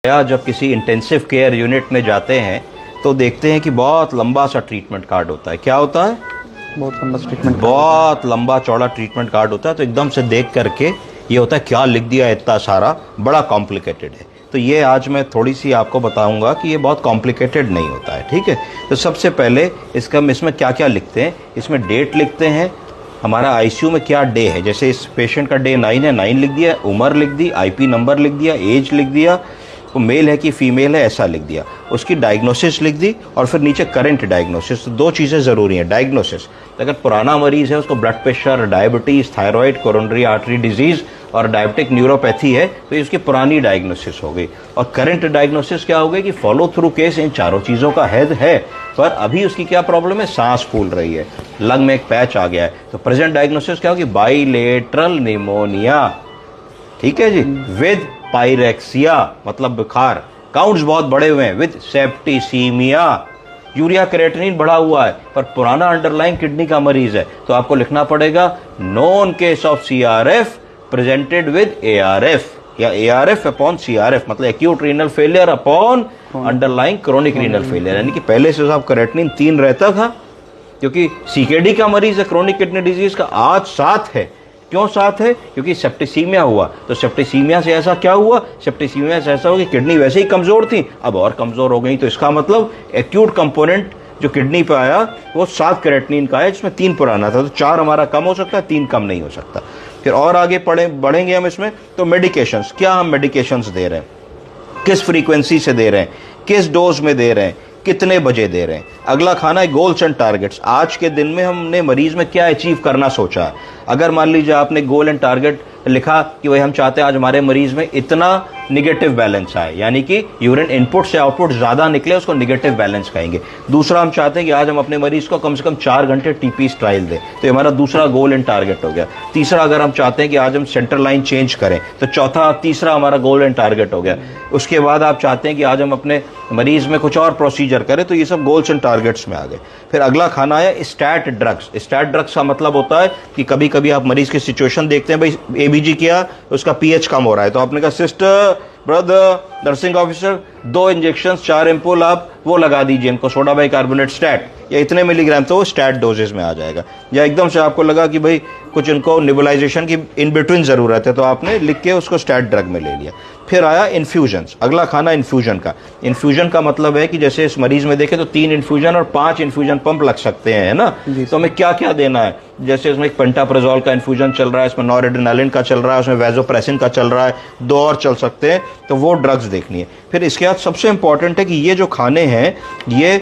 या जब किसी इंटेंसिव केयर यूनिट में जाते हैं तो देखते हैं कि बहुत लंबा सा ट्रीटमेंट कार्ड होता है। क्या होता है? बहुत लंबा चौड़ा ट्रीटमेंट कार्ड होता है। तो एकदम से देख करके ये होता है क्या लिख दिया इतना सारा, बड़ा कॉम्प्लिकेटेड है। तो ये आज मैं थोड़ी सी आपको बताऊंगा कि ये बहुत कॉम्प्लिकेटेड नहीं होता है। ठीक है, तो सबसे पहले इसमें क्या क्या लिखते हैं। इसमें डेट लिखते हैं, हमारा आईसीयू में क्या डे है। जैसे इस पेशेंट का डे 9 है, 9 लिख दिया, उम्र लिख दी, आईपी नंबर लिख दिया, एज लिख दिया, वो मेल है कि फीमेल है ऐसा लिख दिया, उसकी डायग्नोसिस लिख दी और फिर नीचे करंट डायग्नोसिस। तो दो चीज़ें ज़रूरी हैं। डायग्नोसिस, अगर पुराना मरीज़ है, उसको blood pressure, diabetes, thyroid, coronary artery disease और डायबिटिक न्यूरोपैथी है तो इसकी पुरानी डायग्नोसिस हो गई। और करंट डायग्नोसिस क्या हो गई कि फॉलो थ्रू केस इन चारों चीज़ों का है पर अभी उसकी क्या प्रॉब्लम है, सांस फूल रही है, लंग में एक पैच आ गया है। तो प्रेजेंट डायग्नोसिस क्या होगी, बाइलेटरल निमोनिया। ठीक है जी, विद पायरेक्सिया मतलब बुखार, काउंट्स बहुत बड़े हुए हैं, विद सेप्टिसीमिया, यूरिया क्रिएटिनिन बढ़ा हुआ है पर पुराना अंडरलाइन किडनी का मरीज है। तो आपको लिखना पड़ेगा known case of CRF presented with ARF या एआरएफ अपॉन सीआरएफ, मतलब acute renal failure upon underline chronic renal failure. यानी कि पहले से साहब क्रिएटिनिन 3 रहता था क्योंकि सीकेडी का मरीज है, क्रोनिक किडनी डिजीज का, आज 7 है। क्यों 7 है? क्योंकि सेप्टिसीमिया हुआ। तो सेप्टिसीमिया से ऐसा क्या हुआ, सेप्टिसीमिया से ऐसा हुआ कि किडनी वैसे ही कमजोर थी, अब और कमजोर हो गई। तो इसका मतलब एक्यूट कंपोनेंट जो किडनी पे आया वो 7 क्रिएटिनिन का है, जिसमें 3 पुराना था। तो 4 हमारा कम हो सकता है, 3 कम नहीं हो सकता। फिर और आगे बढ़ेंगे हम इसमें। तो मेडिकेशंस, क्या हम मेडिकेशंस दे रहे हैं, किस फ्रीक्वेंसी से दे रहे हैं, किस डोज में दे रहे हैं, कितने बजे दे रहे हैं। अगला खाना है गोल्स एंड टारगेट्स। आज के दिन में हमने मरीज में क्या अचीव करना सोचा है। अगर मान लीजिए आपने गोल एंड टारगेट लिखा कि भाई हम चाहते हैं आज हमारे मरीज में इतना निगेटिव बैलेंस आए, यानी कि यूरिन इनपुट से आउटपुट ज्यादा निकले, उसको निगेटिव बैलेंस कहेंगे। दूसरा, हम चाहते हैं कि आज हम अपने मरीज को कम से कम 4 घंटे टीपी ट्रायल दें, तो हमारा दूसरा गोल एंड टारगेट हो गया। तीसरा, अगर हम चाहते हैं कि आज हम सेंटर लाइन चेंज करें, तो तीसरा हमारा गोल एंड टारगेट हो गया। उसके बाद आप चाहते हैं कि आज हम अपने मरीज में कुछ और प्रोसीजर करें, तो ये सब गोल्स एंड टारगेट्स में आ गए। फिर अगला खाना है स्टैट ड्रग्स। स्टैट ड्रग्स का मतलब होता है कि कभी कभी आप मरीज की सिचुएशन देखते हैं, भाई एबीजी किया, उसका पीएच कम हो रहा है, तो आपने कहा sister, brother, nursing officer 2 injection 4 ampoule आप वो लगा दीजिए इनको, सोडा बाइकार्बोनेट स्टैट, या इतने मिलीग्राम, तो वो स्टैट डोजेस में आ जाएगा। या एकदम से आपको लगा कि भाई कुछ इनको निबुलाइजेशन की इन बिटवीन ज़रूरत है, तो आपने लिख के उसको स्टैट ड्रग में ले लिया। फिर आया इन्फ्यूजन्स। अगला खाना इन्फ्यूजन का। इन्फ्यूजन का मतलब है कि जैसे इस मरीज में देखें तो 3 इन्फ्यूजन और 5 इन्फ्यूजन पंप लग सकते हैं, है ना। तो हमें क्या क्या देना है, जैसे इसमें एक पेंटाप्राजोल का इन्फ्यूजन चल रहा है, इसमें नॉरएड्रेनालिन का चल रहा है, उसमें वैजोप्रेसिन का चल रहा है, 2 और चल सकते हैं, तो वो ड्रग्स देखनी है। फिर इसके बाद सबसे इंपॉर्टेंट है कि ये जो खाने हैं, ये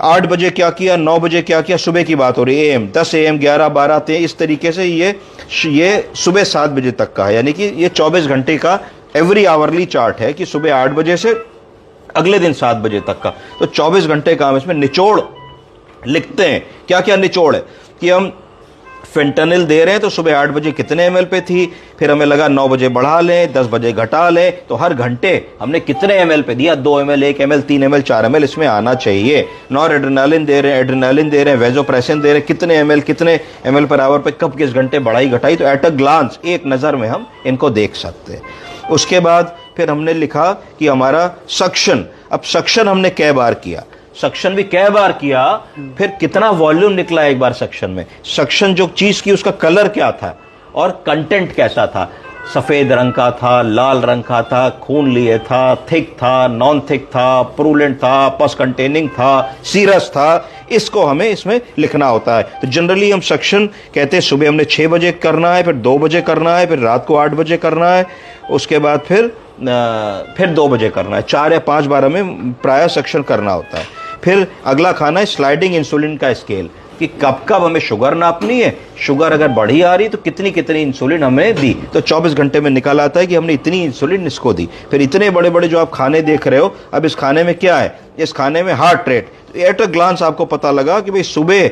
8 बजे क्या किया, 9 बजे क्या किया, सुबह की बात हो रही है, एएम 10 AM 11 12 13, इस तरीके से ये सुबह 7 बजे तक का है। यानी कि ये 24 घंटे का एवरी आवरली चार्ट है कि सुबह 8 बजे से अगले दिन 7 बजे तक का। तो 24 घंटे का हम इसमें निचोड़ लिखते हैं। क्या क्या निचोड़ है कि हम फेंटानिल दे रहे हैं तो सुबह 8 बजे कितने ml पे थी, फिर हमें लगा 9 बजे बढ़ा लें, 10 बजे घटा लें, तो हर घंटे हमने कितने ml पे दिया, 2 ml, 1 ml, 3 ml, 4 ml इसमें आना चाहिए। नॉर एड्रेनालिन दे रहे हैं, एड्रेनालिन दे रहे हैं, वेजोप्रेसिन दे रहे हैं, कितने ml पर आवर पे कब किस घंटे बढ़ाई घटाई, तो एट अ ग्लांस एक नज़र में हम इनको देख सकते हैं। उसके बाद फिर हमने लिखा कि हमारा सक्शन, अब सक्शन हमने कै बार किया, सक्शन भी कै बार किया, फिर कितना वॉल्यूम निकला एक बार सक्शन में, सक्शन जो चीज की उसका कलर क्या था और कंटेंट कैसा था, सफेद रंग का था, लाल रंग का था, खून लिए था, थिक था, नॉन थिक था, प्रूलेंट था, पस कंटेनिंग था, सीरस था, इसको हमें इसमें लिखना होता है। तो जनरली हम सक्शन कहते हैं सुबह हमने 6 बजे करना है, फिर 2 बजे करना है, फिर रात को 8 बजे करना है, उसके बाद फिर 2 बजे करना है, 4 या 5 बार हमें प्राय सक्शन करना होता है। फिर अगला खाना है स्लाइडिंग इंसुलिन का स्केल, कि कब कब हमें शुगर नापनी है, शुगर अगर बढ़ी आ रही तो कितनी कितनी इंसुलिन हमने दी, तो 24 घंटे में निकाल आता है कि हमने इतनी इंसुलिन इसको दी। फिर इतने बड़े बड़े जो आप खाने देख रहे हो, अब इस खाने में क्या है, इस खाने में heart rate, at a glance आपको पता लगा कि भाई सुबह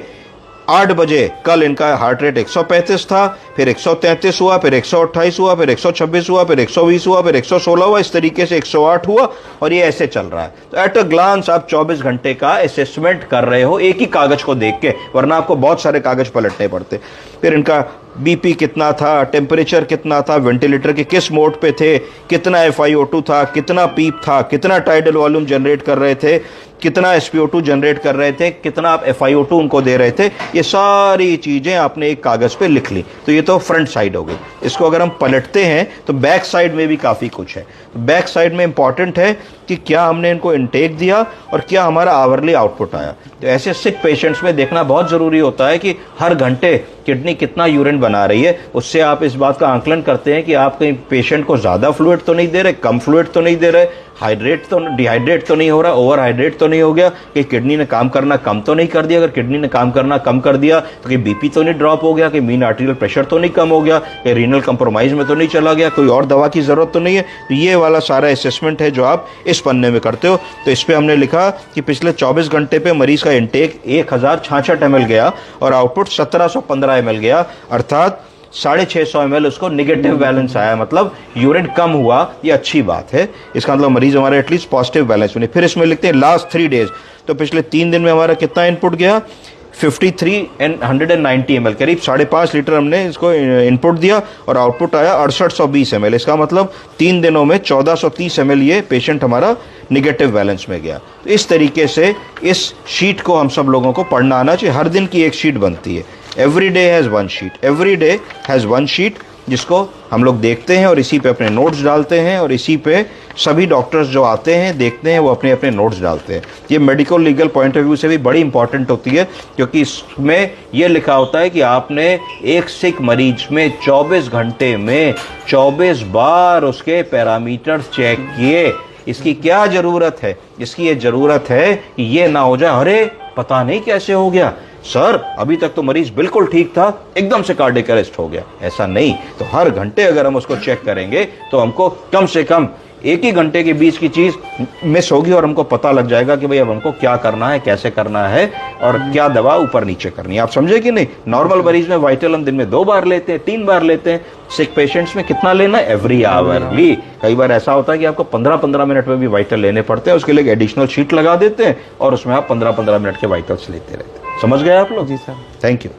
8 बजे कल इनका हार्ट रेट 135 था, फिर 133 हुआ, फिर 128 हुआ, फिर 126 हुआ, फिर 120 हुआ, फिर 116 हुआ, इस तरीके से 108 हुआ, और ये ऐसे चल रहा है। तो एट अ ग्लांस आप 24 घंटे का असेसमेंट कर रहे हो एक ही कागज को देख के, वरना आपको बहुत सारे कागज पलटने पड़ते। फिर इनका बीपी कितना था, टेम्परेचर कितना था, वेंटिलेटर के किस मोड पे थे, कितना FiO2 था, कितना पीप था, कितना टाइडल वॉल्यूम जनरेट कर रहे थे, कितना SpO2 जनरेट कर रहे थे, कितना आप FiO2 उनको दे रहे थे, ये सारी चीज़ें आपने एक कागज़ पे लिख ली। तो ये तो फ्रंट साइड हो गई। इसको अगर हम पलटते हैं तो बैक साइड में भी काफ़ी कुछ है। तो बैक साइड में इंपॉर्टेंट है कि क्या हमने इनको इनटेक दिया और क्या हमारा आवरली आउटपुट आया। तो ऐसे सिक पेशेंट्स में देखना बहुत ज़रूरी होता है कि हर घंटे किडनी कितना यूरिन बना रही है। उससे आप इस बात का आंकलन करते हैं कि आप कहीं पेशेंट को ज़्यादा फ्लूइड तो नहीं दे रहे, कम फ्लूइड तो नहीं दे रहे, डिहाइड्रेट तो नहीं हो रहा, ओवर हाइड्रेट तो नहीं हो गया, कि किडनी ने काम करना कम तो नहीं कर दिया। अगर किडनी ने काम करना कम कर दिया तो कि बीपी तो नहीं ड्रॉप हो गया, कि मीन आर्टेरियल प्रेशर तो नहीं कम हो गया, कि रीनल कंप्रोमाइज में तो नहीं चला गया, कोई और दवा की ज़रूरत तो नहीं है। तो ये वाला सारा असेसमेंट है जो आप इस पन्ने में करते हो। तो इस पर हमने लिखा कि पिछले 24 घंटे पे मरीज का इंटेक 1066 ml गया और आउटपुट 1715 ml गया, अर्थात 650 ml उसको निगेटिव बैलेंस आया, मतलब यूरिन कम हुआ। ये अच्छी बात है, इसका मतलब मरीज हमारे एटलीस्ट पॉजिटिव बैलेंस बने। फिर इसमें लिखते हैं लास्ट 3 डेज, तो पिछले 3 दिन में हमारा कितना इनपुट गया, 53 and 190 ml, करीब 5.5 लीटर हमने इसको इनपुट दिया और आउटपुट आया 6820 ml। इसका मतलब 3 दिनों में 1430 ml ये पेशेंट हमारा निगेटिव बैलेंस में गया। तो इस तरीके से इस शीट को हम सब लोगों को पढ़ना आना चाहिए। हर दिन की एक शीट बनती है, every day has one sheet, every day has one sheet, जिसको हम लोग देखते हैं और इसी पे अपने नोट्स डालते हैं और इसी पे सभी डॉक्टर्स जो आते हैं देखते हैं वो अपने अपने नोट्स डालते हैं। ये medical legal point of view से भी बड़ी इंपॉर्टेंट होती है, क्योंकि इसमें ये लिखा होता है कि आपने एक सिक मरीज में 24 घंटे में 24 बार उसके पैरामीटर्स चेक किए। इसकी क्या ज़रूरत है? इसकी ये ज़रूरत है कि ये ना हो जाए अरे पता नहीं कैसे हो गया सर, अभी तक तो मरीज बिल्कुल ठीक था, एकदम से कार्डियक अरेस्ट हो गया। ऐसा नहीं। तो हर घंटे अगर हम उसको चेक करेंगे तो हमको कम से कम एक ही घंटे के बीच की चीज मिस होगी और हमको पता लग जाएगा कि भाई अब हमको क्या करना है, कैसे करना है और क्या दवा ऊपर नीचे करनी है। आप समझे कि नहीं? नॉर्मल मरीज में वाइटल हम दिन में 2 बार लेते हैं, 3 बार लेते हैं। सिक पेशेंट्स में कितना लेना है? Every hourly. कई बार ऐसा होता है कि आपको 15-15 मिनट में भी वाइटल लेने पड़ते हैं, उसके लिए एडिशनल शीट लगा देते हैं और उसमें आप 15-15 मिनट के वाइटल्स लेते रहते हैं। समझ गए आप लोग? जी सर, थैंक यू।